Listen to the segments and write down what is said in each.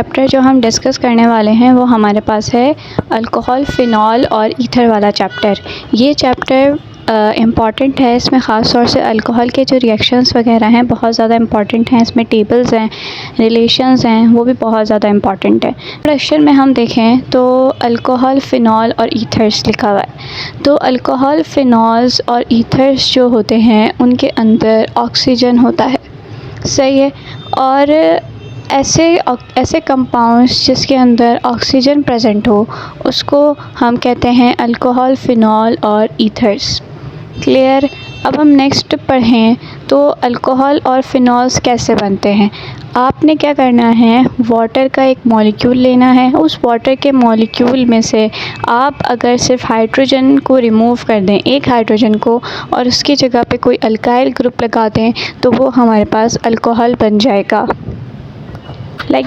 Chapter जो हम discuss करने वाले हैं वो हमारे पास है अल्कोहल, फ़िनॉल और ईथर वाला चैप्टर। ये चैप्टर इम्पॉर्टेंट है। इसमें ख़ास तौर से अल्कोहल के जो रिएक्शंस वगैरह हैं बहुत ज़्यादा इम्पॉर्टेंट हैं। इसमें टेबल्स हैं, रिलेशंस हैं, वो भी बहुत ज़्यादा इम्पॉर्टेंट है। इंट्रोडक्शन में हम देखें तो अल्कोहल, फ़िनॉल और ईथर्स लिखा हुआ है। तो अल्कोहल, फ़िनॉल्स और ईथर्स जो होते हैं उनके अंदर ऑक्सीजन होता है, सही है। और ऐसे कंपाउंड्स जिसके अंदर ऑक्सीजन प्रेजेंट हो उसको हम कहते हैं अल्कोहल, फ़िनॉल और ईथर्स। क्लियर। अब हम नेक्स्ट पढ़ें तो अल्कोहल और फ़िनॉल्स कैसे बनते हैं। आपने क्या करना है, वाटर का एक मॉलिक्यूल लेना है। उस वाटर के मॉलिक्यूल में से आप अगर सिर्फ हाइड्रोजन को रिमूव कर दें, एक हाइड्रोजन को, और उसकी जगह पे कोई अल्काइल ग्रुप लगा दें तो वो हमारे पास अल्कोहल बन जाएगा।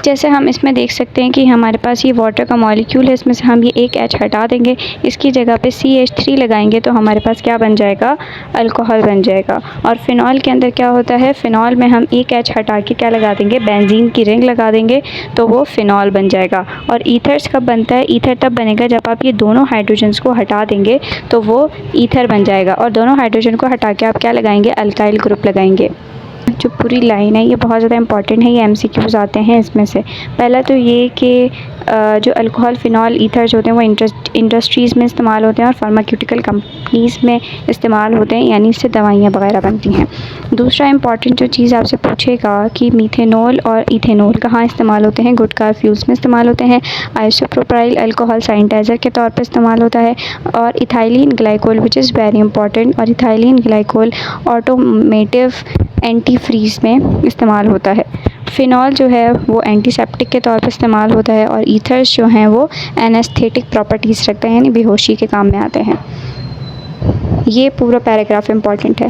जैसे हम इसमें देख सकते हैं कि हमारे पास ये वाटर का मॉलिक्यूल है, इसमें से हम ये एक H हटा देंगे, इसकी जगह पे CH3 लगाएंगे तो हमारे पास क्या बन जाएगा, अल्कोहल बन जाएगा। और फ़िनॉल के अंदर क्या होता है, फ़िनॉल में हम एक H हटा के क्या लगा देंगे, बेंजीन की रिंग लगा देंगे तो वो फ़िनॉल बन जाएगा। और ईथर्स कब बनता है, ईथर तब बनेगा जब आप ये दोनों हाइड्रोजन्स को हटा देंगे तो वो ईथर बन जाएगा। और दोनों हाइड्रोजन को हटा के आप क्या लगाएंगे, अल्काइल ग्रुप लगाएंगे। जो पूरी लाइन है ये बहुत ज़्यादा इंपॉर्टेंट है, ये MCQs आते हैं इसमें से। पहला तो ये कि जो अल्कोहल, फ़िनॉल, ईथर्स होते हैं वो इंडस्ट्रीज़ में इस्तेमाल होते हैं और फार्मास्यूटिकल कंपनीज़ में इस्तेमाल होते हैं, यानी इससे दवाइयाँ वगैरह बनती हैं। दूसरा इंपॉर्टेंट जो चीज़ आपसे पूछेगा कि मीथेनॉल और इथेनॉल कहाँ इस्तेमाल होते हैं, गुड कार फ्यूल्स में इस्तेमाल होते हैं। आइसोप्रोपाइल अल्कोहल सैनिटाइज़र के तौर पर इस्तेमाल होता है। और ethylene glycol which is very important, और ethylene glycol automotive antifreeze में इस्तेमाल होता है। फ़िनॉल जो है वो एंटीसेप्टिक के तौर पर इस्तेमाल होता है। और ईथर्स जो हैं वो एनेस्थेटिक प्रॉपर्टीज़ रखते हैं, यानी बेहोशी के काम में आते हैं। ये पूरा पैराग्राफ इम्पॉर्टेंट है।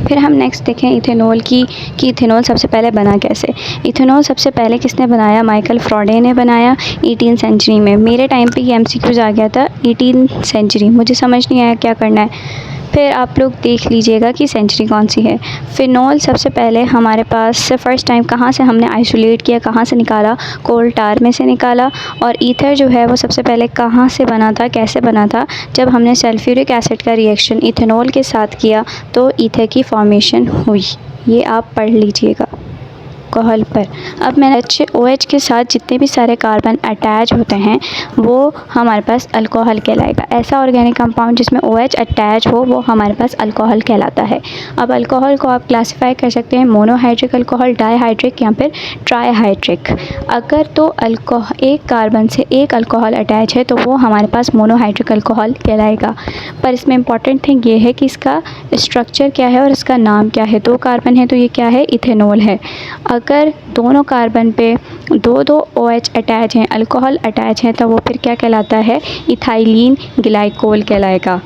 फिर हम नेक्स्ट देखें इथेनॉल की, कि इथेनॉल सबसे पहले बना कैसे। इथेनॉल सबसे पहले किसने बनाया, माइकल फ्राडे ने बनाया 18वीं सेंचुरी में। मेरे टाइम पे ये MCQs आ गया था 18वीं सेंचुरी, मुझे समझ नहीं आया क्या करना है। फिर आप लोग देख लीजिएगा कि सेंचुरी कौन सी है। फ़िनॉल सबसे पहले हमारे पास फ़र्स्ट टाइम कहाँ से हमने आइसोलेट किया, कहाँ से निकाला, कोल टार में से निकाला। और ईथर जो है वो सबसे पहले कहाँ से बना था, कैसे बना था, जब हमने सल्फ्यूरिक एसिड का रिएक्शन इथेनॉल के साथ किया तो ईथर की फॉर्मेशन हुई। ये आप पढ़ लीजिएगा अल्कोहल पर। अब मैंने OH के साथ जितने भी सारे कार्बन अटैच होते हैं वो हमारे पास अल्कोहल कहलाएगा। ऐसा ऑर्गेनिक कंपाउंड जिसमें OH अटैच हो वो हमारे पास अल्कोहल कहलाता है। अब अल्कोहल को आप क्लासिफाई कर सकते हैं मोनोहाइड्रिक अल्कोहल, डाईहाइड्रिक या फिर ट्राईहाइड्रिक। अगर तो एक कार्बन से एक अल्कोहल अटैच है तो वो हमारे पास मोनोहाइड्रिक अल्कोहल कहलाएगा। पर इसमें इंपॉर्टेंट थिंग ये है कि इसका स्ट्रक्चर क्या है और इसका नाम क्या है। 2 कार्बन है तो ये क्या है, इथेनॉल है। अगर दोनों कार्बन पे दो OH अटैच हैं, अल्कोहल अटैच है, तो वो फिर क्या कहलाता है, इथाइलिन ग्लाइकोल कहलाएगा।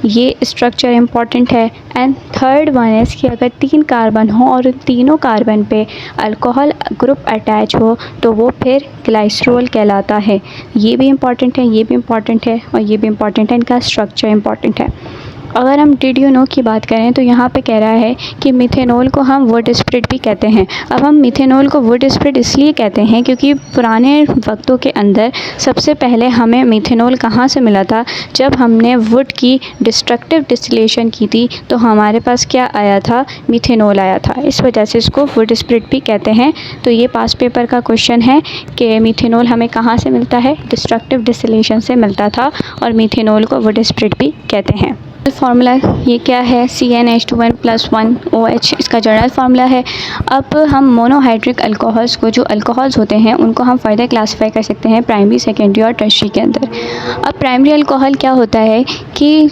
ये स्ट्रक्चर इम्पॉर्टेंट है। एंड थर्ड वन इज़ कि अगर 3 कार्बन हो और उन तीनों कार्बन पे अल्कोहल ग्रुप अटैच हो तो वो फिर ग्लाइसरॉल कहलाता है। ये भी इम्पॉर्टेंट है, ये भी इम्पॉर्टेंट है और ये भी इम्पॉर्टेंट है, इनका स्ट्रक्चर इम्पॉर्टेंट है। अगर हम डिड यू नो की बात करें तो यहाँ पे कह रहा है कि मिथेनॉल को हम वुड स्प्रिट भी कहते हैं। अब हम मिथेनॉल को वुड स्प्रिट इसलिए कहते हैं क्योंकि पुराने वक्तों के अंदर सबसे पहले हमें मिथेनॉल कहाँ से मिला था, जब हमने वुड की डिस्ट्रक्टिव डिस्टिलेशन की थी तो हमारे पास क्या आया था, मिथेनॉल आया था। इस वजह से इसको वुड स्प्रिट भी कहते हैं। तो ये पास्ट पेपर का क्वेश्चन है कि मिथेनॉल हमें कहाँ से मिलता है, डिस्ट्रक्टिव डिस्टिलेशन से मिलता था और मिथेनॉल को वुड स्प्रिट भी कहते हैं। फार्मूला ये क्या है, CnH2n+1 OH इसका जनरल फार्मूला है। अब हम मोनोहाइड्रिक अल्कोहल्स को, जो अल्कोहल्स होते हैं उनको हम फर्दर क्लासीफाई कर सकते हैं प्राइमरी, सेकेंडरी और टर्शरी के अंदर। अब प्राइमरी अल्कोहल क्या होता है कि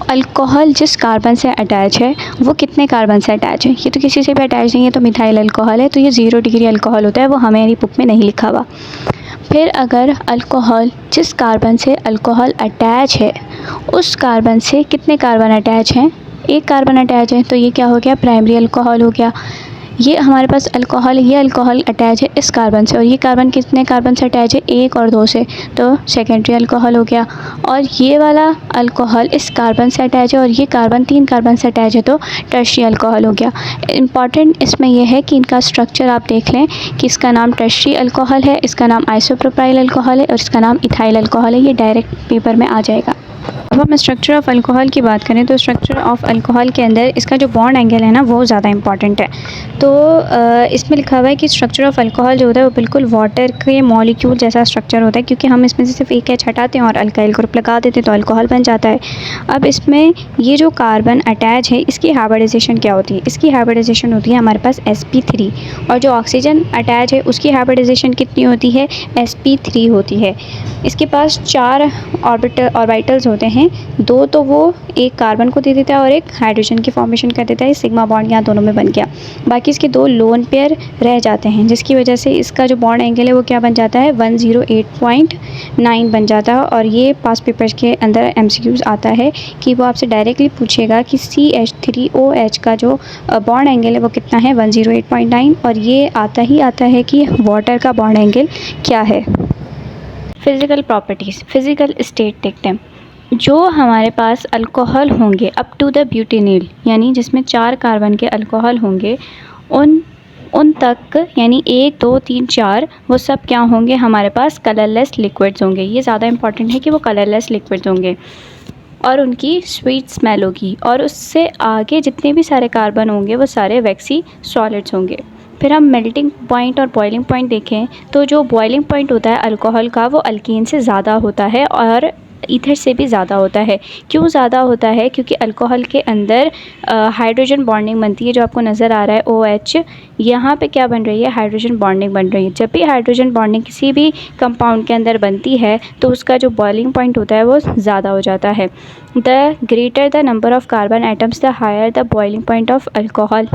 अल्कोहल जिस कार्बन से अटैच है वो कितने कार्बन से अटैच है, ये तो किसी से भी अटैच नहीं है तो मिथाइल अल्कोहल है, तो ये 0 डिग्री अल्कोहल होता है, वो हमारी बुक में नहीं लिखा हुआ। फिर अगर अल्कोहल जिस कार्बन से अल्कोहल अटैच है उस कार्बन से कितने कार्बन अटैच हैं, एक कार्बन अटैच है, तो ये क्या हो गया, प्राइमरी अल्कोहल हो गया। ये हमारे पास अल्कोहल, ये अल्कोहल अटैच है इस कार्बन से, और ये कार्बन कितने कार्बन से अटैच है, 1 और 2 से, तो सेकेंडरी अल्कोहल हो गया। और ये वाला अल्कोहल इस कार्बन से अटैच है और ये कार्बन 3 कार्बन से अटैच है, तो टर्शियरी अल्कोहल हो गया। इम्पॉर्टेंट इसमें यह है कि इनका स्ट्रक्चर आप देख लें कि इसका नाम टर्शियरी अल्कोहल है, इसका नाम आइसोप्रोपाइल अल्कोहल है और इसका नाम इथाइल अल्कोहल है। ये डायरेक्ट पेपर में आ जाएगा। अब हम स्ट्रक्चर ऑफ अल्कोहल की बात करें तो स्ट्रक्चर ऑफ अल्कोहल के अंदर इसका जो बॉन्ड एंगल है ना वो ज़्यादा इंपॉर्टेंट है। तो इसमें लिखा हुआ है कि स्ट्रक्चर ऑफ अल्कोहल जो होता है वो बिल्कुल वाटर के मॉलिक्यूल जैसा स्ट्रक्चर होता है, क्योंकि हम इसमें से सिर्फ एक एच हटाते हैं और अल्काइल ग्रुप लगा देते हैं तो अल्कोहल बन जाता है। अब इसमें ये जो कार्बन अटैच है इसकी हाइब्रिडाइजेशन क्या होती है, इसकी हाइब्रिडाइजेशन होती है हमारे पास sp3, और जो ऑक्सीजन अटैच है उसकी हाइब्रिडाइजेशन कितनी होती है, sp3 होती है। इसके पास 4 ऑर्बिटल्स होते हैं, 2 तो वो एक कार्बन को दे देता है और एक हाइड्रोजन की फॉर्मेशन कर देता है, सिग्मा बॉन्ड यहाँ दोनों में बन गया। बाकी इसके 2 लोन पेयर रह जाते हैं, जिसकी वजह से इसका जो बॉन्ड एंगल है वो क्या बन जाता है, 108.9 बन जाता है। और ये पास पेपर्स के अंदर MCQs आता है कि वो आपसे डायरेक्टली पूछेगा कि CH3OH का जो बॉन्ड एंगल है वो कितना है, 108.9, और ये आता है कि वाटर का बॉन्ड एंगल क्या है। फिज़िकल प्रॉपर्टीज़, फिज़िकल स्टेट देखते हैं। जो हमारे पास अल्कोहल होंगे अप टू द ब्यूटेनिल, यानी जिसमें 4 कार्बन के अल्कोहल होंगे, उन तक यानी 1 2 3 4 वो सब क्या होंगे, हमारे पास कलरलेस लिक्विड्स होंगे। ये ज़्यादा इंपॉर्टेंट है कि वो कलरलेस लिक्विड्स होंगे और उनकी स्वीट स्मेल होगी। और उससे आगे जितने भी सारे कार्बन होंगे वो सारे वैक्सी सॉलिड्स होंगे। फिर हम मेल्टिंग पॉइंट और बॉइलिंग पॉइंट देखें तो जो बॉइलिंग पॉइंट होता है अल्कोहल का वो अल्कीन से ज़्यादा होता है और ईथर से भी ज़्यादा होता है। क्यों ज़्यादा होता है, क्योंकि अल्कोहल के अंदर हाइड्रोजन बॉन्डिंग बनती है, जो आपको नज़र आ रहा है OH, यहाँ पे क्या बन रही है, हाइड्रोजन बॉन्डिंग बन रही है। जब भी हाइड्रोजन बॉन्डिंग किसी भी कंपाउंड के अंदर बनती है तो उसका जो बॉइलिंग पॉइंट होता है वो ज़्यादा हो जाता है। The greater the number of carbon atoms the higher the boiling point of alcohol.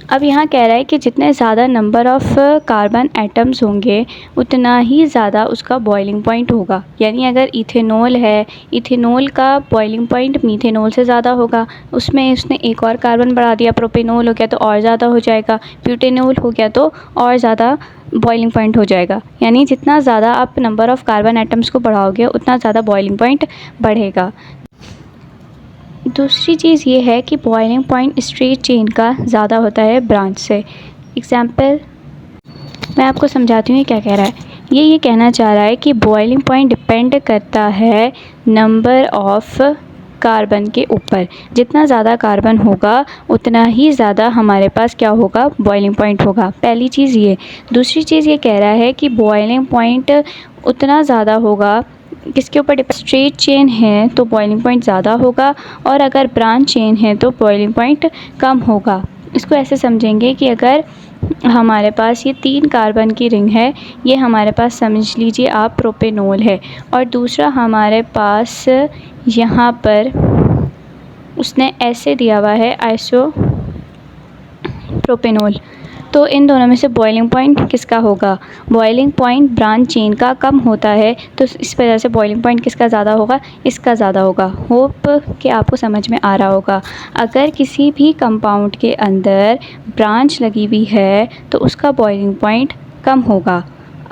अब यहाँ कह रहा है कि जितने ज़्यादा नंबर ऑफ़ कार्बन एटम्स होंगे उतना ही ज़्यादा उसका बॉइलिंग पॉइंट होगा। यानी अगर इथेनॉल है, इथेनॉल का बॉइलिंग पॉइंट मीथेनॉल से ज़्यादा होगा, उसमें उसने एक और कार्बन बढ़ा दिया, प्रोपेनॉल हो गया तो और ज़्यादा हो जाएगा, ब्यूटेनॉल हो गया तो और ज़्यादा बॉइलिंग पॉइंट हो जाएगा। यानी जितना ज़्यादा आप नंबर ऑफ़ कार्बन एटम्स को बढ़ाओगे उतना ज़्यादा बॉइलिंग पॉइंट बढ़ेगा। दूसरी चीज़ ये है कि बॉइलिंग पॉइंट स्ट्रेट चेन का ज़्यादा होता है ब्रांच से। एग्ज़ाम्पल मैं आपको समझाती हूँ ये क्या कह रहा है। ये कहना चाह रहा है कि बॉइलिंग पॉइंट डिपेंड करता है नंबर ऑफ़ कार्बन के ऊपर। जितना ज़्यादा कार्बन होगा उतना ही ज़्यादा हमारे पास क्या होगा, बॉइलिंग पॉइंट होगा। पहली चीज़ ये। दूसरी चीज़ ये कह रहा है कि बॉइलिंग पॉइंट उतना ज़्यादा होगा किसके ऊपर, स्ट्रेट चेन है तो बॉइलिंग पॉइंट ज़्यादा होगा, और अगर ब्रांच चेन है तो बॉइलिंग पॉइंट कम होगा। इसको ऐसे समझेंगे कि अगर हमारे पास ये 3 कार्बन की रिंग है, ये हमारे पास समझ लीजिए आप प्रोपेनॉल है, और दूसरा हमारे पास यहाँ पर उसने ऐसे दिया हुआ है आइसो प्रोपेनॉल। तो इन दोनों में से बॉइलिंग पॉइंट किसका होगा, बॉइलिंग पॉइंट ब्रांच चेन का कम होता है, तो इस वजह से बॉइलिंग पॉइंट किसका ज़्यादा होगा, इसका ज़्यादा होगा। होप कि आपको समझ में आ रहा होगा। अगर किसी भी कंपाउंड के अंदर ब्रांच लगी हुई है तो उसका बॉइलिंग पॉइंट कम होगा,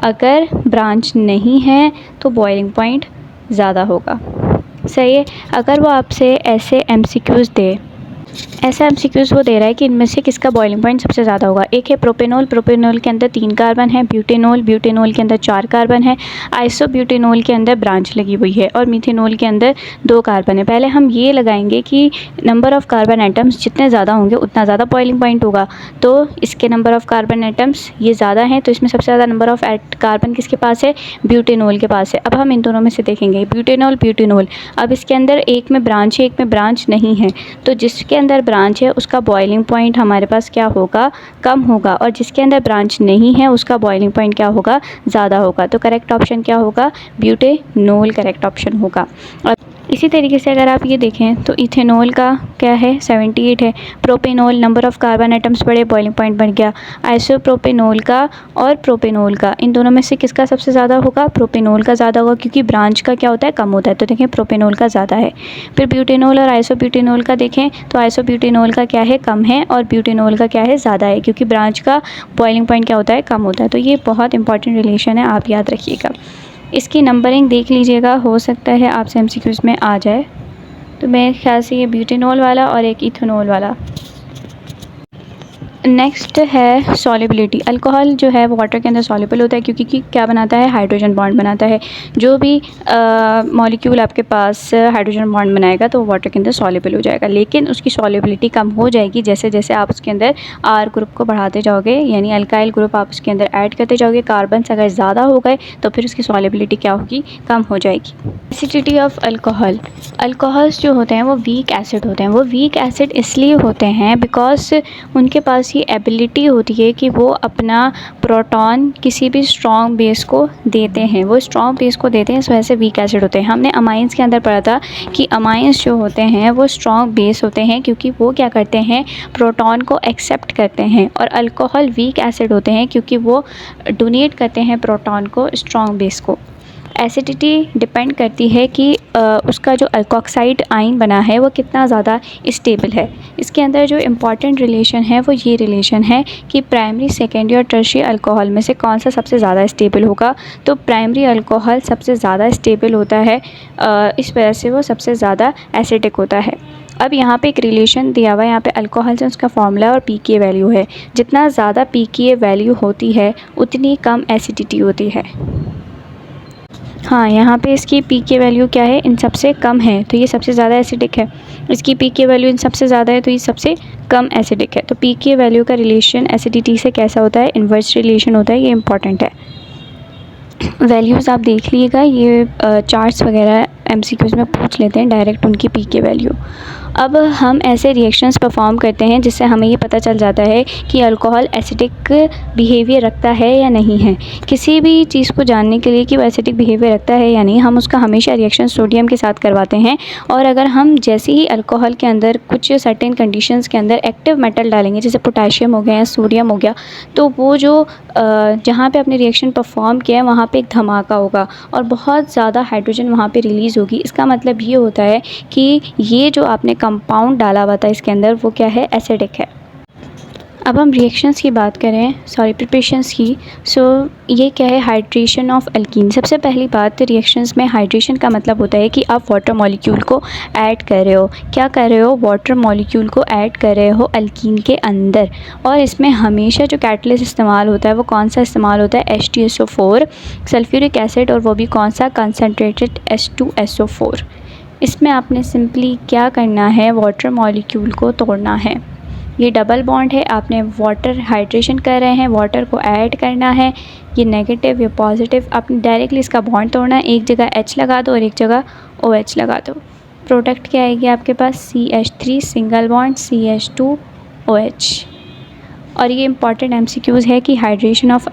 अगर ब्रांच नहीं है तो बॉइलिंग पॉइंट ज़्यादा होगा। सही है। अगर वो आपसे ऐसे MCQs दे, ऐसा MCQs वो दे रहा है कि इनमें से किसका बॉइलिंग पॉइंट सबसे ज़्यादा होगा। एक है प्रोपेनॉल, प्रोपेनॉल के अंदर 3 कार्बन है, ब्यूटेनॉल, ब्यूटेनॉल के अंदर 4 कार्बन है, आइसोब्यूटेनॉल के अंदर ब्रांच लगी हुई है, और मीथेनॉल के अंदर 2 कार्बन है। पहले हम ये लगाएंगे कि नंबर ऑफ़ कार्बन एटम्स जितने ज़्यादा होंगे उतना ज़्यादा बॉइलिंग पॉइंट होगा। तो इसके नंबर ऑफ़ कार्बन एटम्स ये ज़्यादा हैं, तो इसमें सबसे ज़्यादा नंबर ऑफ़ कार्बन किसके पास है, ब्यूटेनॉल के पास है। अब हम इन दोनों में से देखेंगे ब्यूटेनॉल, ब्यूटेनॉल। अब इसके अंदर एक में ब्रांच है, एक में ब्रांच नहीं है, तो जिसके अंदर ब्रांच है उसका बॉइलिंग पॉइंट हमारे पास क्या होगा, कम होगा, और जिसके अंदर ब्रांच नहीं है उसका बॉइलिंग पॉइंट क्या होगा, ज़्यादा होगा। तो करेक्ट ऑप्शन क्या होगा, ब्यूटेनॉल करेक्ट ऑप्शन होगा। इसी तरीके से अगर आप ये देखें तो इथेनॉल का क्या है 78 है। Propanol number of carbon atoms बढ़े, बॉइलिंग पॉइंट बन गया। आइसोप्रोपेनॉल का और प्रोपेनॉल का, इन दोनों में से किसका सबसे ज़्यादा होगा? प्रोपेनॉल का ज़्यादा होगा, क्योंकि ब्रांच का क्या होता है, कम होता है। तो देखें प्रोपेनॉल का ज़्यादा है। फिर ब्यूटेनॉल और आइसोब्यूटेनॉल का देखें तो आइसोब्यूटेनॉल का क्या है, कम है, और ब्यूटेनॉल का क्या है, ज़्यादा है, क्योंकि ब्रांच का बॉइलिंग पॉइंट क्या होता है, कम होता है। तो ये बहुत इंपॉर्टेंट रिलेशन है, आप याद रखिएगा। इसकी नंबरिंग देख लीजिएगा, हो सकता है आपसे एमसीक्यूज़ में आ जाए। तो मेरे ख्याल से ये ब्यूटेनॉल वाला और एक इथेनॉल वाला। नेक्स्ट है सॉल्युबिलिटी। अल्कोहल जो है वो वाटर के अंदर सॉल्युबल होता है, क्योंकि क्या बनाता है, हाइड्रोजन बॉन्ड बनाता है। जो भी मॉलिक्यूल आपके पास हाइड्रोजन बॉन्ड बनाएगा तो वो वाटर के अंदर सॉल्युबल हो जाएगा, लेकिन उसकी सॉल्युबिलिटी कम हो जाएगी जैसे जैसे आप उसके अंदर आर ग्रुप को बढ़ाते जाओगे, यानी अल्काइल ग्रुप आप उसके अंदर ऐड करते जाओगे। कार्बन्स अगर ज़्यादा हो गए तो फिर उसकी सॉल्युबिलिटी क्या होगी, कम हो जाएगी। Acidity of alcohol. अल्कोहल्स जो होते हैं वो वीक एसिड होते हैं। वो वीक एसिड इसलिए होते हैं बिकॉज उनके पास ये एबिलिटी होती है कि वो अपना प्रोटॉन किसी भी स्ट्रॉन्ग बेस को देते हैं। वो स्ट्रॉन्ग बेस को देते हैं, इस वजह से वीक एसिड होते हैं। हमने अमाइंस के अंदर पढ़ा था कि अमाइंस जो होते हैं वो स्ट्रॉन्ग बेस होते हैं, क्योंकि वो क्या करते हैं, प्रोटॉन को एक्सेप्ट करते हैं। और अल्कोहल वीक एसिड होते हैं क्योंकि वो डोनेट करते हैं प्रोटॉन को, स्ट्रॉन्ग बेस को। एसिडिटी डिपेंड करती है कि उसका जो अल्कोक्साइड आयन बना है वो कितना ज़्यादा स्टेबल है। इसके अंदर जो इम्पॉर्टेंट रिलेशन है वो ये रिलेशन है कि प्राइमरी, सेकेंडरी और टर्शियरी अल्कोहल में से कौन सा सबसे ज़्यादा स्टेबल होगा। तो प्राइमरी अल्कोहल सबसे ज़्यादा स्टेबल होता है, इस वजह से वो सबसे ज़्यादा एसिडिक होता है। अब यहाँ पे एक रिलेशन दिया हुआ है, यहाँ पे अल्कोहल से उसका फॉर्मूला और pKa वैल्यू है। जितना ज़्यादा pKa वैल्यू होती है उतनी कम एसिडिटी होती है। हाँ, यहाँ पे इसकी pK वैल्यू क्या है, इन सबसे कम है, तो ये सबसे ज़्यादा एसिडिक है। इसकी pK वैल्यू इन सबसे ज़्यादा है तो ये सबसे कम एसिडिक है। तो pK वैल्यू का रिलेशन एसिडिटी से कैसा होता है, इन्वर्स रिलेशन होता है, ये इंपॉर्टेंट है। वैल्यूज़ आप देख लीजिएगा, ये चार्ट्स वगैरह एमसीक्यूज़ में पूछ लेते हैं डायरेक्ट उनकी pK वैल्यू। अब हम ऐसे रिएक्शंस परफॉर्म करते हैं जिससे हमें ये पता चल जाता है कि अल्कोहल एसिडिक बिहेवियर रखता है या नहीं है। किसी भी चीज़ को जानने के लिए कि वो एसिडिक बिहेवियर रखता है या नहीं, हम उसका हमेशा रिएक्शन सोडियम के साथ करवाते हैं। और अगर हम जैसे ही अल्कोहल के अंदर कुछ सर्टेन कंडीशंस के अंदर एक्टिव मेटल डालेंगे, जैसे पोटाशियम हो गया या सोडियम हो गया, तो वो जो जहाँ पे आपने रिएक्शन परफॉर्म किया है वहाँ पे एक धमाका होगा और बहुत ज़्यादा हाइड्रोजन वहाँ पे रिलीज़ होगी। इसका मतलब ये होता है कि ये जो आपने कंपाउंड डाला हुआ था इसके अंदर वो क्या है, एसिडिक है। अब हम रिएक्शंस की बात करें, प्रिपरेशंस की। ये क्या है, हाइड्रेशन ऑफ अल्कीन। सबसे पहली बात, रिएक्शंस में हाइड्रेशन का मतलब होता है कि आप वाटर मॉलिक्यूल को ऐड कर रहे हो। क्या कर रहे हो, वाटर मॉलिक्यूल को ऐड कर रहे हो अल्कीन के अंदर। और इसमें हमेशा जो कैटलिस्ट इस्तेमाल होता है वो कौन सा इस्तेमाल होता है, H2SO4 सल्फ्यूरिक एसिड, और वो भी कौन सा, कंसनट्रेटेड H2SO4। इसमें आपने सिंपली क्या करना है, वाटर मॉलिक्यूल को तोड़ना है। ये डबल बॉन्ड है, आपने वाटर हाइड्रेशन कर रहे हैं, वाटर को ऐड करना है। ये नेगेटिव या पॉजिटिव, आपने डायरेक्टली इसका बॉन्ड तोड़ना है। एक जगह H लगा दो और एक जगह OH लगा दो। प्रोडक्ट क्या आएगी आपके पास, CH3 सिंगल बॉन्ड CH2OH। और ये इंपॉर्टेंट MCQs है कि hydration of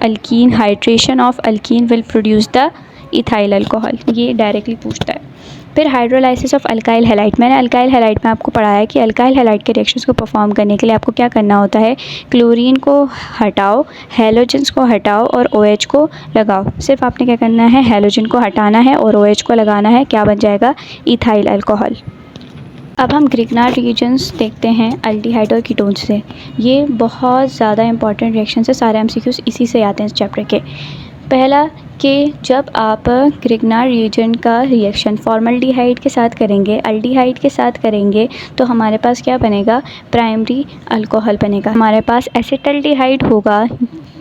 alkyne will produce the ethyl alcohol, ये डायरेक्टली पूछता है। फिर हाइड्रोलाइसिस ऑफ अल्काइल हैलाइड। मैंने अल्काइल हैलाइड में आपको पढ़ाया कि अल्काइल हैलाइड के रिएक्शंस को परफॉर्म करने के लिए आपको क्या करना होता है, क्लोरीन को हटाओ, हैलोजन्स को हटाओ और OH को लगाओ। सिर्फ आपने क्या करना है, हैलोजन को हटाना है और OH को लगाना है, क्या बन जाएगा, इथाइल अल्कोहल। अब हम ग्रिग्नार्ड रिएजेंट्स देखते हैं अल्डिहाइड और कीटोन से। ये बहुत ज़्यादा इंपॉर्टेंट रिएक्शन है, सारे MCQs इसी से आते हैं इस चैप्टर के। पहला कि जब आप ग्रिग्नार्ड रिएजेंट का रिएक्शन फॉर्मल्डिहाइड के साथ करेंगे, अल्डिहाइड के साथ करेंगे, तो हमारे पास क्या बनेगा, प्राइमरी अल्कोहल बनेगा। हमारे पास एसिटल्डिहाइड होगा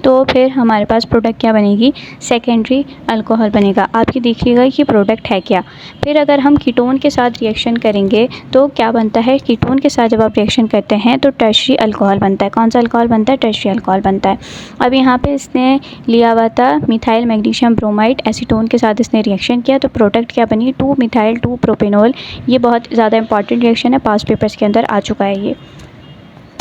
तो फिर हमारे पास प्रोडक्ट क्या बनेगी, सेकेंडरी अल्कोहल बनेगा। आप ये देखिएगा कि प्रोडक्ट है क्या। फिर अगर हम कीटोन के साथ रिएक्शन करेंगे तो क्या बनता है, कीटोन के साथ जब आप रिएक्शन करते हैं तो टर्शियरी अल्कोहल बनता है। कौन सा अल्कोहल बनता है, टर्शियरी अल्कोहल बनता है। अब यहाँ पे इसने लिया हुआ था मिथाइल मैग्नीशियम ब्रोमाइड, एसीटोन के साथ इसने रिएक्शन किया तो प्रोडक्ट क्या बनी, 2-मिथाइल 2-प्रोपेनॉल। ये बहुत ज़्यादा इंपॉर्टेंट रिएक्शन है, पास पेपर्स के अंदर आ चुका है ये।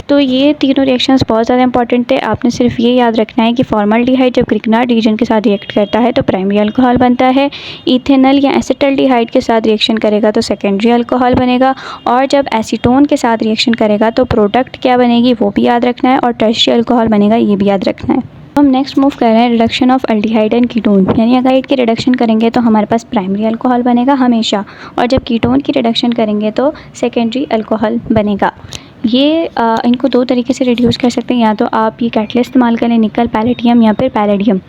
तो ये तीनों रिएक्शंस बहुत ज़्यादा इंपॉर्टेंट थे। आपने सिर्फ ये याद रखना है कि फॉर्मल्डिहाइड जब ग्रिग्नार्ड रीजन के साथ रिएक्ट करता है तो प्राइमरी अल्कोहल बनता है, इथेनॉल या एसिटल्डिहाइड के साथ रिएक्शन करेगा तो सेकेंडरी अल्कोहल बनेगा, और जब एसीटोन के साथ रिएक्शन करेगा तो प्रोडक्ट क्या बनेगी वो भी याद रखना है, और टर्शियरी अल्कोहल बनेगा ये भी याद रखना है। हम नेक्स्ट मूव कर रहे हैं reduction of aldehyde and ketone, यानी अल्डिहाइड की रिडक्शन करेंगे तो हमारे पास प्राइमरी अल्कोहल बनेगा हमेशा, और जब कीटोन की रिडक्शन करेंगे तो सेकेंडरी अल्कोहल बनेगा। ये इनको दो तरीके से रिड्यूस कर सकते हैं, या तो आप ये कैटलिस्ट इस्तेमाल करें निकल पैलेडियम या फिर पैलेडियम,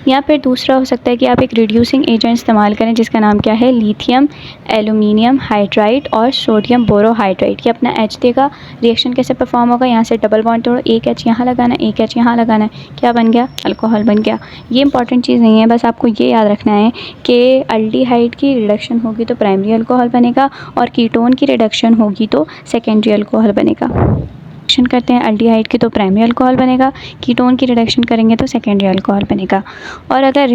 या फिर दूसरा हो सकता है कि आप एक रिड्यूसिंग एजेंट इस्तेमाल करें जिसका नाम क्या है लिथियम एल्यूमिनियम हाइड्राइड और सोडियम बोरोहाइड्राइड। ये अपना एच देगा, रिएक्शन कैसे परफॉर्म होगा, यहाँ से डबल बॉन्ड तोड़ो, एक एच यहाँ लगाना है, एक एच यहाँ लगाना है, क्या बन गया अल्कोहल बन गया। ये इंपॉर्टेंट चीज़ नहीं है, बस आपको ये याद रखना है कि अल्डिहाइड की रिडक्शन होगी तो प्राइमरी अल्कोहल बनेगा, और कीटोन की रिडक्शन होगी तो सेकेंडरी अल्कोहल बनेगा। रिडक्शन करते हैं अल्डिहाइड की तो प्राइमरी अल्कोहल बनेगा, कीटोन की रिडक्शन करेंगे तो सेकेंडरी अल्कोहल बनेगा। और अगर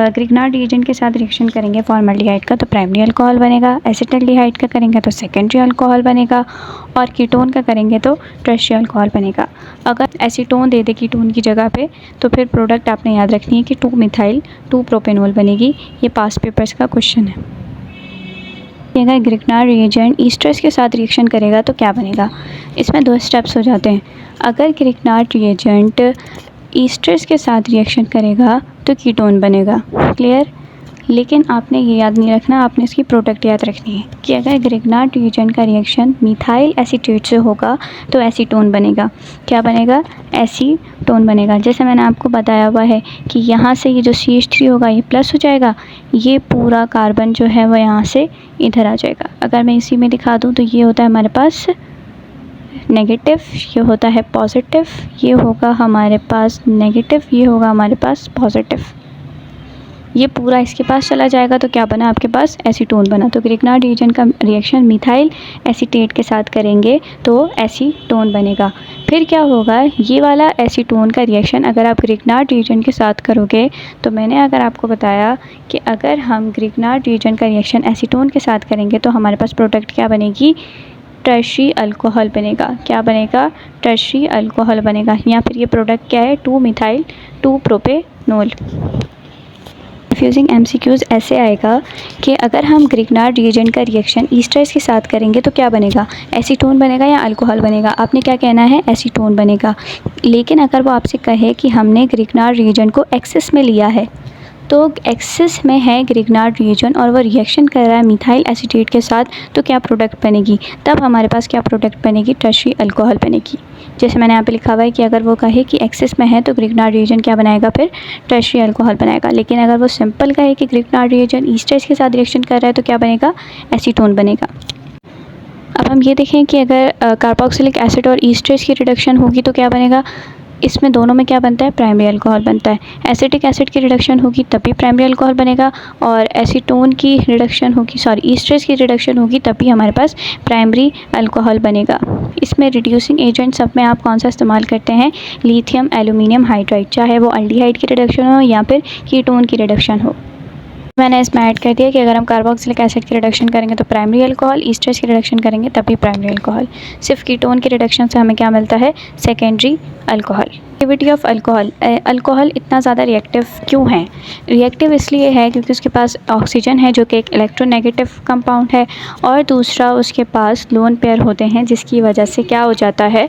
ग्रिग्नार्ड रीजन के साथ रिएक्शन करेंगे फॉर्मल्डिहाइड का तो प्राइमरी अल्कोहल बनेगा, एसिटल्डिहाइड का करेंगे तो सेकेंडरी अल्कोहल बनेगा, और कीटोन का करेंगे तो टर्शियरी अल्कोहल बनेगा। अगर एसीटोन दे दे कीटोन की जगह पे तो फिर प्रोडक्ट आपने याद रखनी है कि 2-मिथाइल 2-प्रोपेनॉल बनेगी। ये पास पेपर्स का क्वेश्चन है। अगर ग्रिग्नार्ड रिएजेंट ईस्टर्स के साथ रिएक्शन करेगा तो क्या बनेगा, इसमें 2 स्टेप्स हो जाते हैं। अगर ग्रिग्नार्ड रिएजेंट ईस्टर्स के साथ रिएक्शन करेगा तो कीटोन बनेगा, क्लियर। लेकिन आपने ये याद नहीं रखना, आपने इसकी प्रोडक्ट याद रखनी है कि अगर ग्रिग्नार्ड रिएजेंट का रिएक्शन मिथाइल एसीटेट से होगा तो एसीटोन बनेगा। क्या बनेगा, एसीटोन बनेगा। जैसे मैंने आपको बताया हुआ है कि यहाँ से ये जो CH3 होगा ये प्लस हो जाएगा, ये पूरा कार्बन जो है वो यहाँ से इधर आ जाएगा। अगर मैं इसी में दिखा दूँ तो ये होता है हमारे पास नेगेटिव, ये होता है पॉजिटिव, ये होगा हमारे पास नेगेटिव, ये होगा हमारे पास पॉजिटिव। ये पूरा इसके पास चला जाएगा तो क्या बना आपके पास एसीटोन बना। तो ग्रिग्नार्ड रीजन का रिएक्शन मिथाइल एसीटेट के साथ करेंगे तो एसीटोन बनेगा। फिर क्या होगा, ये वाला एसीटोन का रिएक्शन अगर आप ग्रिग्नार्ड रीजन के साथ करोगे तो मैंने अगर आपको बताया कि अगर हम ग्रिग्नार्ड रीजन का रिएक्शन एसीटोन के साथ करेंगे तो हमारे पास प्रोडक्ट क्या बनेगी, टर्शियरी अल्कोहल बनेगा। क्या बनेगा, टर्शियरी अल्कोहल बनेगा, या फिर ये प्रोडक्ट क्या है 2-मिथाइल 2-प्रोपेनॉल। कंफ्यूजिंग MCQs ऐसे आएगा कि अगर हम ग्रिग्नार्ड रिएजेंट का रिएक्शन ईस्टर्स के साथ करेंगे तो क्या बनेगा, एसीटोन बनेगा या अल्कोहल बनेगा। आपने क्या कहना है, एसीटोन बनेगा। लेकिन अगर वो आपसे कहे कि हमने ग्रिग्नार्ड रिएजेंट को एक्सेस में लिया है, तो एक्सेस में है ग्रिग्नार्ड रिएजेंट और वो रिएक्शन कर रहा है मिथाइल एसीटेट के साथ, तो क्या प्रोडक्ट बनेगी, तब हमारे पास क्या प्रोडक्ट बनेगी, टर्शियरी अल्कोहल बनेगी। जैसे मैंने यहाँ पे लिखा हुआ है कि अगर वो कहे कि एक्सेस में है तो ग्रिग्नार्ड रिएजेंट क्या बनाएगा, फिर टर्शियरी अल्कोहल बनाएगा। लेकिन अगर वो सिंपल कहे कि ग्रिग्नार्ड रिएजेंट ईस्टर्स के साथ रिएक्शन कर रहा है तो क्या बनेगा, एसीटोन बनेगा। अब हम ये देखें कि अगर कार्बोक्सिलिक एसिड और ईस्टर्स की रिडक्शन होगी तो क्या बनेगा, इसमें दोनों में क्या बनता है, प्राइमरी अल्कोहल बनता है। एसिटिक एसिड की रिडक्शन होगी तब भी प्राइमरी अल्कोहल बनेगा, और एसीटोन की रिडक्शन होगी, सॉरी ईस्टर्स की रिडक्शन होगी तब भी हमारे पास प्राइमरी अल्कोहल बनेगा। इसमें रिड्यूसिंग एजेंट सब में आप कौन सा इस्तेमाल करते हैं, लिथियम एल्यूमिनियम हाइड्राइड, चाहे वो अल्डिहाइड की रिडक्शन हो या फिर कीटोन की रिडक्शन हो। मैंने इसमें ऐड कर दिया कि अगर हम कार्बोक्सिलिक एसिड की रिडक्शन करेंगे तो प्राइमरी अल्कोहल, ईस्टर्स की रिडक्शन करेंगे तब भी प्राइमरी अल्कोहल। सिर्फ कीटोन की रिडक्शन से हमें क्या मिलता है, secondary alcohol. Reactivity of alcohol, alcohol इतना ज़्यादा रिएक्टिव क्यों है, रिएक्टिव इसलिए है क्योंकि उसके पास ऑक्सीजन है जो कि एक इलेक्ट्रोनेगेटिव कंपाउंड है, और दूसरा उसके पास लोन पेयर होते हैं जिसकी वजह से क्या हो जाता है,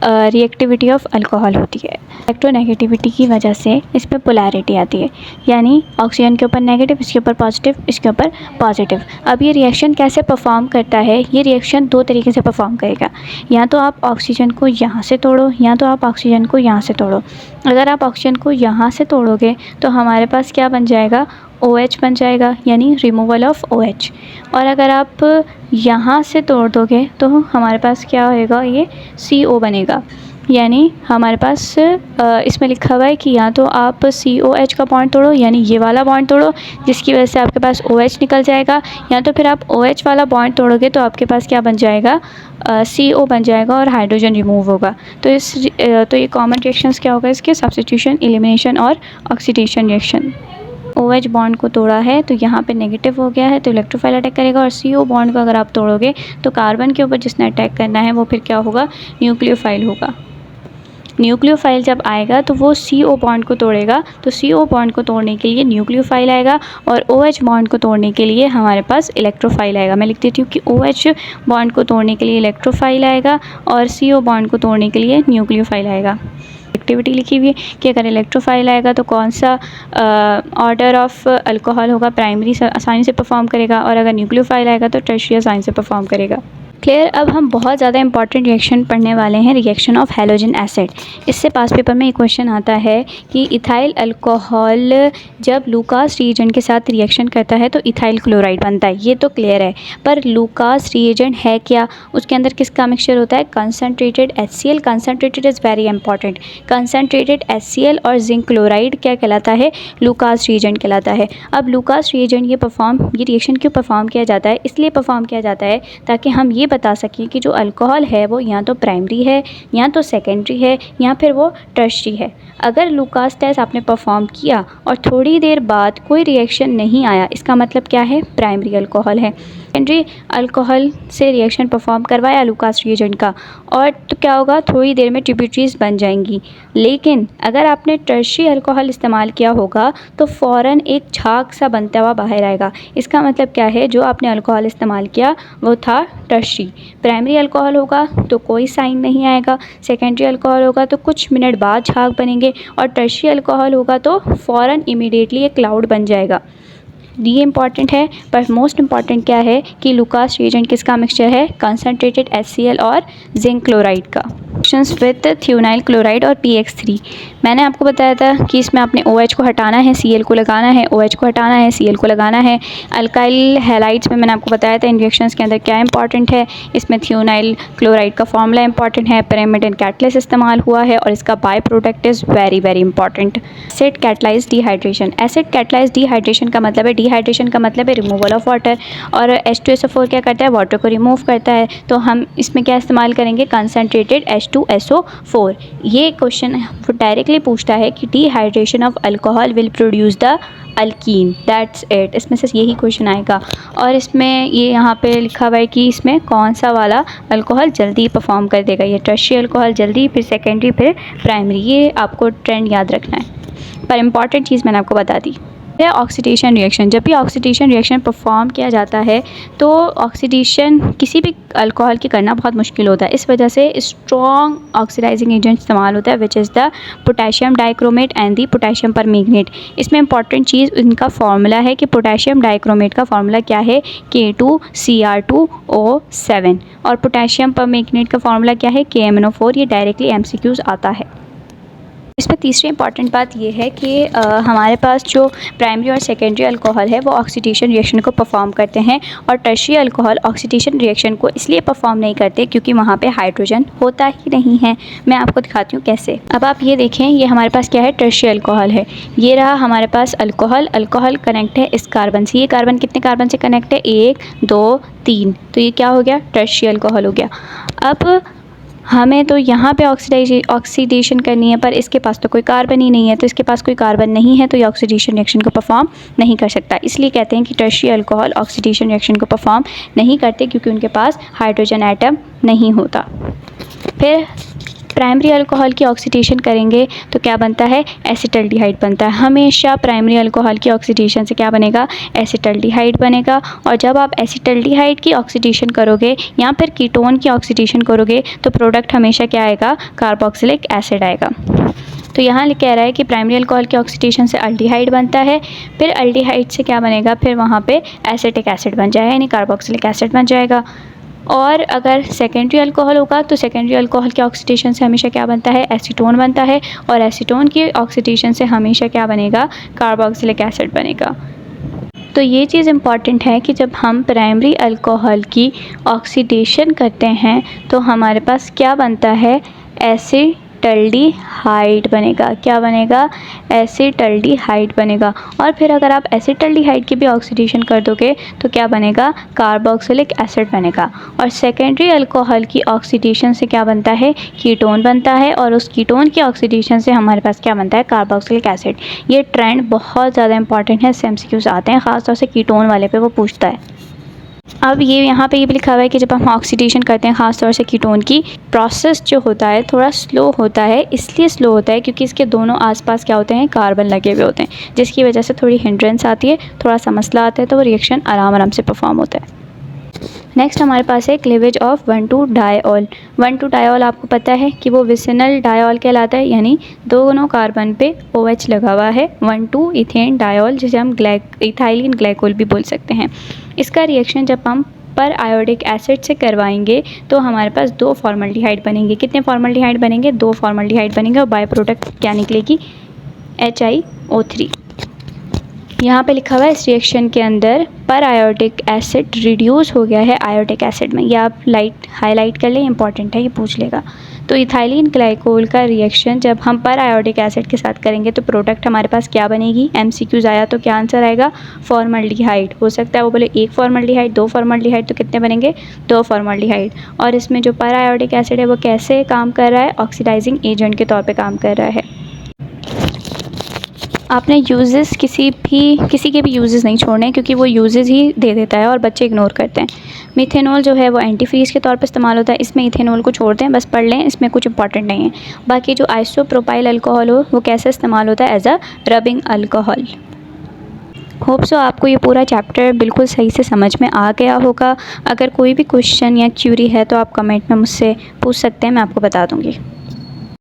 रिएक्टिविटी ऑफ अल्कोहल होती है। इलेक्ट्रोनेगेटिविटी की वजह से इस पर पोलैरिटी आती है, यानी ऑक्सीजन के ऊपर नेगेटिव, इसके ऊपर पॉजिटिव, इसके ऊपर पॉजिटिव। अब ये रिएक्शन कैसे परफॉर्म करता है, ये रिएक्शन 2 तरीके से परफॉर्म करेगा, या तो आप ऑक्सीजन को यहाँ से तोड़ो या तो आप ऑक्सीजन को यहाँ से तोड़ो। अगर आप ऑक्सीजन को यहाँ से तोड़ोगे तो हमारे पास क्या बन जाएगा, OH बन जाएगा, यानी रिमूवल ऑफ OH। और अगर आप यहाँ से तोड़ दोगे तो हमारे पास क्या होएगा, ये CO बनेगा। यानी हमारे पास इसमें लिखा हुआ है कि या तो आप COH का बॉन्ड तोड़ो, यानी ये वाला बॉन्ड तोड़ो जिसकी वजह से आपके पास OH निकल जाएगा, या तो फिर आप OH वाला बॉन्ड तोड़ोगे तो आपके पास क्या बन जाएगा, CO बन जाएगा और हाइड्रोजन रिमूव होगा। तो ये कॉमन रिएक्शंस क्या होगा इसके, सब्स्टिट्यूशन, एलिमिनेशन और ऑक्सीडेशन रिएक्शन। OH बॉन्ड को तोड़ा है तो यहाँ पे नेगेटिव हो गया है तो इलेक्ट्रोफाइल अटैक करेगा। और CO बॉन्ड को अगर आप तोड़ोगे तो कार्बन के ऊपर जिसने अटैक करना है वो फिर क्या होगा, न्यूक्लियोफाइल होगा। न्यूक्लियोफाइल जब आएगा तो वो CO बॉन्ड को तोड़ेगा, तो CO बॉन्ड को तोड़ने के लिए न्यूक्लियोफाइल आएगा और OH बॉन्ड को तोड़ने के लिए हमारे पास इलेक्ट्रोफाइल आएगा। मैं लिख देती हूँ कि OH बॉन्ड को तोड़ने के लिए इलेक्ट्रोफाइल आएगा और CO बॉन्ड को तोड़ने के लिए न्यूक्लियोफाइल आएगा। एक्टिविटी लिखी हुई है कि अगर इलेक्ट्रोफाइल आएगा तो कौन सा ऑर्डर ऑफ अल्कोहल होगा, प्राइमरी आसानी से परफॉर्म करेगा, और अगर न्यूक्लियोफाइल आएगा तो टर्शियरी आसानी से परफॉर्म करेगा। क्लियर। अब हम बहुत ज़्यादा इंपॉर्टेंट रिएक्शन पढ़ने वाले हैं, रिएक्शन ऑफ हैलोजन एसिड। इससे पास पेपर में एक क्वेश्चन आता है कि इथाइल अल्कोहल जब लूकास रिएजेंट के साथ रिएक्शन करता है तो इथाइल क्लोराइड बनता है, ये तो क्लियर है। पर लूकास रिएजेंट है क्या, उसके अंदर किसका मिक्सचर होता है, concentrated HCl। Concentrated is very important. Concentrated HCl और जिंक क्लोराइड क्या कहलाता है, लूकास रिएजेंट कहलाता है। अब लूकास रिएजेंट ये रिएक्शन क्यों परफॉर्म किया जाता है, इसलिए परफॉर्म किया जाता है ताकि हम ये बता सकें कि जो अल्कोहल है वो या तो प्राइमरी है या तो सेकेंडरी है या फिर वो टर्शियरी है। अगर लूकास टेस्ट आपने परफॉर्म किया और थोड़ी देर बाद कोई रिएक्शन नहीं आया, इसका मतलब क्या है, प्राइमरी अल्कोहल है। सेकेंडरी अल्कोहल से रिएक्शन परफॉर्म करवाया लूकास रिएजेंट का, और तो क्या होगा, थोड़ी देर में ट्रिब्यूटरीज बन जाएंगी। लेकिन अगर आपने टर्शियरी अल्कोहल इस्तेमाल किया होगा तो फ़ौरन एक झाग सा बनता हुआ बाहर आएगा। इसका मतलब क्या है, जो आपने अल्कोहल इस्तेमाल किया वो था टर्शियरी। प्राइमरी अल्कोहल होगा तो कोई साइन नहीं आएगा, सेकेंडरी अल्कोहल होगा तो कुछ मिनट बाद झाग बनेंगे, और टर्शियरी अल्कोहल होगा तो फ़ौरन इमीडिएटली एक क्लाउड बन जाएगा। ये इंपॉर्टेंट है। पर मोस्ट इंपॉर्टेंट क्या है कि लूकास रिएजेंट किसका मिक्सचर है, कंसनट्रेटेड HCl और जिंक क्लोराइड का। रिएक्शंस विद थियोनाइल क्लोराइड और PX3। मैंने आपको बताया था कि इसमें आपने OH को हटाना है, Cl को लगाना है, OH को हटाना है, Cl को लगाना है। अल्काइल हैलाइड्स में मैंने आपको बताया था इन रिएक्शंस के अंदर क्या इंपॉर्टेंट है, इसमें थियोनाइल क्लोराइड का फॉर्मूला इंपॉर्टेंट है, pyrimidine कैटलिस्ट इस्तेमाल हुआ है और इसका by product is very very important. Acid catalyse dehydration. Acid catalyse dehydration का मतलब है, डिहाइड्रेशन का मतलब है रिमूवल ऑफ वाटर, और H2SO4 क्या करता है, वाटर को रिमूव करता है। तो हम इसमें क्या इस्तेमाल करेंगे, कंसनट्रेटेड H2SO4। ये क्वेश्चन डायरेक्टली पूछता है कि dehydration of alcohol will produce the alkyne, that's it. इसमें से यही क्वेश्चन आएगा, और इसमें ये यहाँ पे लिखा हुआ है कि इसमें कौन सा वाला अल्कोहल जल्दी परफॉर्म कर देगा, ये टर्शियरी अल्कोहल जल्दी, फिर सेकेंडरी, फिर प्राइमरी। ये आपको ट्रेंड याद रखना है, पर इंपॉर्टेंट चीज़ मैंने आपको बता दी। Oxidation reaction. जब भी ऑक्सीडेशन रिएक्शन परफॉर्म किया जाता है तो ऑक्सीडेशन किसी भी अल्कोहल की करना बहुत मुश्किल होता है, इस वजह से स्ट्रॉन्ग ऑक्सीडाइजिंग एजेंट इस्तेमाल होता है, which is the potassium dichromate and the potassium permanganate. इसमें इंपॉर्टेंट चीज़ इनका फार्मूला है कि पोटेशियम डाइक्रोमेट का फार्मूला क्या है, K2Cr2O7, और पोटेशियम परमैंगनेट का फार्मूला क्या है, KMnO4। ये डायरेक्टली MCQs आता है। इसमें तीसरी इंपॉर्टेंट बात यह है कि हमारे पास जो प्राइमरी और सेकेंडरी अल्कोहल है वो ऑक्सीडेशन रिएक्शन को परफॉर्म करते हैं, और टर्शियरी अल्कोहल ऑक्सीडेशन रिएक्शन को इसलिए परफॉर्म नहीं करते क्योंकि वहाँ पे हाइड्रोजन होता ही नहीं है। मैं आपको दिखाती हूँ कैसे। अब आप ये देखें, ये हमारे पास क्या है, टर्शियरी अल्कोहल है। ये रहा हमारे पास अल्कोहल। अल्कोहल कनेक्ट है इस कार्बन से। ये कार्बन कितने कार्बन से कनेक्ट है, 1 2 3, तो ये क्या हो गया, टर्शियरी अल्कोहल हो गया। अब हमें तो यहाँ पे ऑक्सीडेशन करनी है, पर इसके पास तो कोई कार्बन ही नहीं है, तो इसके पास कोई कार्बन नहीं है तो ये ऑक्सीडेशन रिएक्शन को परफॉर्म नहीं कर सकता। इसलिए कहते हैं कि टर्शियरी अल्कोहल ऑक्सीडेशन रिएक्शन को परफॉर्म नहीं करते क्योंकि उनके पास हाइड्रोजन एटम नहीं होता। फिर प्राइमरी अल्कोहल की ऑक्सीडेशन करेंगे तो क्या बनता है, एसिटल्डिहाइड बनता है। हमेशा प्राइमरी अल्कोहल की ऑक्सीडेशन से क्या बनेगा, एसिटल्डिहाइड बनेगा। और जब आप एसिटल्डिहाइड की ऑक्सीडेशन करोगे या फिर कीटोन की ऑक्सीडेशन करोगे तो प्रोडक्ट हमेशा क्या आएगा, कार्बोक्सिलिक एसिड आएगा। तो यहाँ कह रहा है कि प्राइमरी अल्कोहल की ऑक्सीडेशन से अल्डिहाइड बनता है, फिर अल्डिहाइड से क्या बनेगा, फिर वहाँ पे एसिटिक एसिड बन जाएगा, यानी कार्बोक्सिलिक एसिड बन जाएगा। और अगर सेकेंडरी अल्कोहल होगा तो सेकेंडरी अल्कोहल के ऑक्सीडेशन से हमेशा क्या बनता है, एसीटोन बनता है, और एसीटोन की ऑक्सीडेशन से हमेशा क्या बनेगा, कार्बोक्सिलिक एसिड बनेगा। तो ये चीज़ इम्पॉर्टेंट है कि जब हम प्राइमरी अल्कोहल की ऑक्सीडेशन करते हैं तो हमारे पास क्या बनता है, एसिटाल्डिहाइड बनेगा। क्या बनेगा? एसिटाल्डिहाइड बनेगा। और फिर अगर आप एसिटाल्डिहाइड की भी ऑक्सीडेशन कर दोगे तो क्या बनेगा? कार्बोक्सिलिक एसिड बनेगा। और सेकेंडरी अल्कोहल की ऑक्सीडेशन से क्या बनता है? कीटोन बनता है। और उस कीटोन की ऑक्सीडेशन से हमारे पास क्या बनता है? Carboxylic acid. ये ट्रेंड बहुत ज़्यादा इंपॉर्टेंट है, एमसीक्यूज आते हैं ख़ासतौर से कीटोन वाले पे, वो पूछता है। अब ये यहाँ पे ये भी लिखा हुआ है कि जब हम ऑक्सीडेशन करते हैं ख़ास तौर से कीटोन की, प्रोसेस जो होता है थोड़ा स्लो होता है। इसलिए स्लो होता है क्योंकि इसके दोनों आसपास क्या होते हैं? कार्बन लगे हुए होते हैं, जिसकी वजह से थोड़ी हिंड्रेंस आती है, थोड़ा सा मसला आता है, तो वो रिएक्शन आराम से परफॉर्म होता है। नेक्स्ट हमारे पास है क्लीवेज ऑफ 1,2-डायऑल। 1,2-डायऑल आपको पता है कि वो विसिनल डायऑल कहलाता है, यानी दोनों कार्बन पे OH लगा हुआ है। 1,2-इथेन डायऑल, जिसे हम इथाइलिन ग्लाइकोल भी बोल सकते हैं। इसका रिएक्शन जब हम पर आयोडिक एसिड से करवाएंगे तो हमारे पास 2 फॉर्मल्डिहाइड बनेंगे। कितने फॉर्मल्डिहाइड बनेंगे? 2 फॉर्मल्डिहाइड बनेंगे। और बाय प्रोडक्ट क्या निकलेगी? HiO3। यहाँ पे लिखा हुआ है इस रिएक्शन के अंदर पर आयोडिक एसिड रिड्यूस हो गया है आयोडिक एसिड में। ये आप हाईलाइट कर लें, इंपॉर्टेंट है, ये पूछ लेगा। तो इथाइलिन ग्लाइकोल का रिएक्शन जब हम पर आयोडिक एसिड के साथ करेंगे तो प्रोडक्ट हमारे पास क्या बनेगी? MCQs आया तो क्या आंसर आएगा? फॉर्मल्डिहाइड। हो सकता है वो बोले 1 फॉर्मल्डिहाइड, 2 फॉर्मल्डिहाइड, तो कितने बनेंगे? 2 फॉर्मल्डिहाइड। और इसमें जो पर आयोडिक एसिड है वो कैसे काम कर रहा है? ऑक्सीडाइजिंग एजेंट के तौर पर काम कर रहा है। आपने यूजेस किसी के भी यूजेस नहीं छोड़ने, क्योंकि वो यूजेस ही दे देता है और बच्चे इग्नोर करते हैं। मिथेनॉल जो है वो एंटीफ्रीज के तौर पर इस्तेमाल होता है। इसमें इथेनॉल को छोड़ दें, बस पढ़ लें, इसमें कुछ इंपॉर्टेंट नहीं है। बाकी जो आइसोप्रोपाइल अल्कोहल हो वो कैसे इस्तेमाल होता है? As a rubbing alcohol. Hope so आपको ये पूरा चैप्टर बिल्कुल सही से समझ में आ गया होगा। अगर कोई भी क्वेश्चन या क्यूरी है तो आप कमेंट में मुझसे पूछ सकते हैं, मैं आपको बता दूँगी।